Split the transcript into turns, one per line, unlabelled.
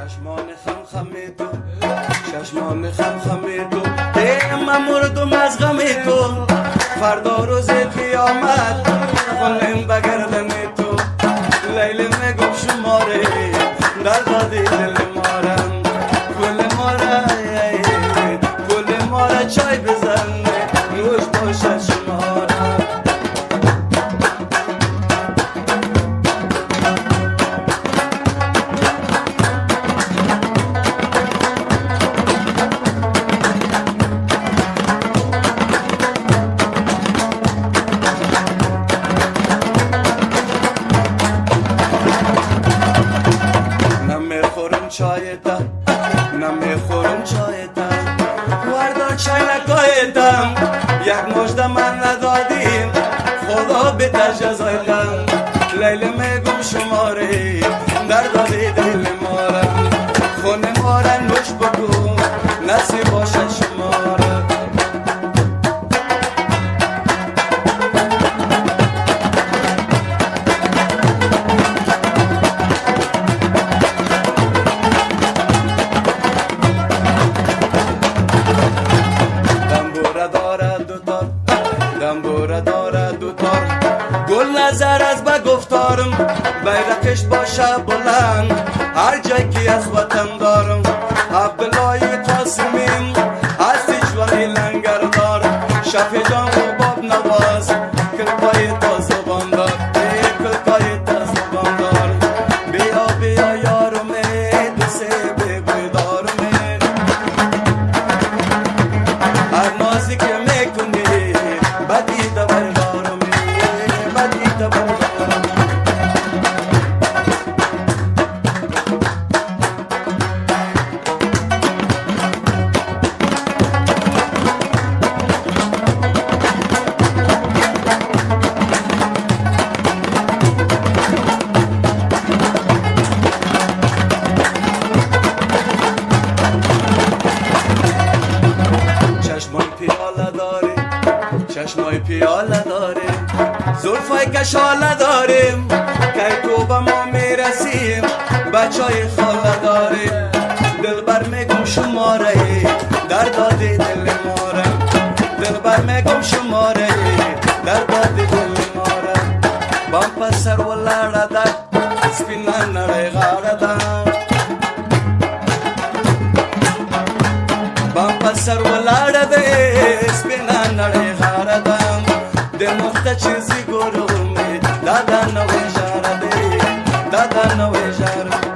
چشمان خم خمی تو، چشمان خم خمی تو، من مردم از غمی تو. فردا روز قیامت خونم بگردم تو. لیل میگم شماره در دادی دل مارم. گل ماره گل ماره چای بزن نوش باشد شمارم. چایتا نمیخورم چایتا وردار چای نکایتم یک مجده من ندادیم خدا به تجزایتم. لیل میگم شماره در دادی دل مارم. خونه ماره نوش بکن نصیب باشد شماره. دنبوره داره دوتار گل نظر از به گفتارم. بیرقش باشه بلند هر جای که از وطن دارم. عبدالله قاسمیم از جوانی لنگر دار. شفی جان و باب نواز کلپای تازه باندار. کلپای تازه باندار. بیا بیا یارمه دوسه بگوی دارمه. هر نازی که میکنی بدی دبردارم بدی دبردارم. چشمای پیاله داری چشمای پیاله داریم زلفای کشاله داریم که تو به ما میرسیم بچای خاله داریم. دلبر میگم شماره در دادی دل مارم. دلبر میگم شماره در دادی دل مارم. بام پسر و لاره در سپینه نره غاره در. بام پسر و لاره در سپینه نره غاره در. دمخته چیزی گرومی دادا نوی جاره دی دادا نوی جاره.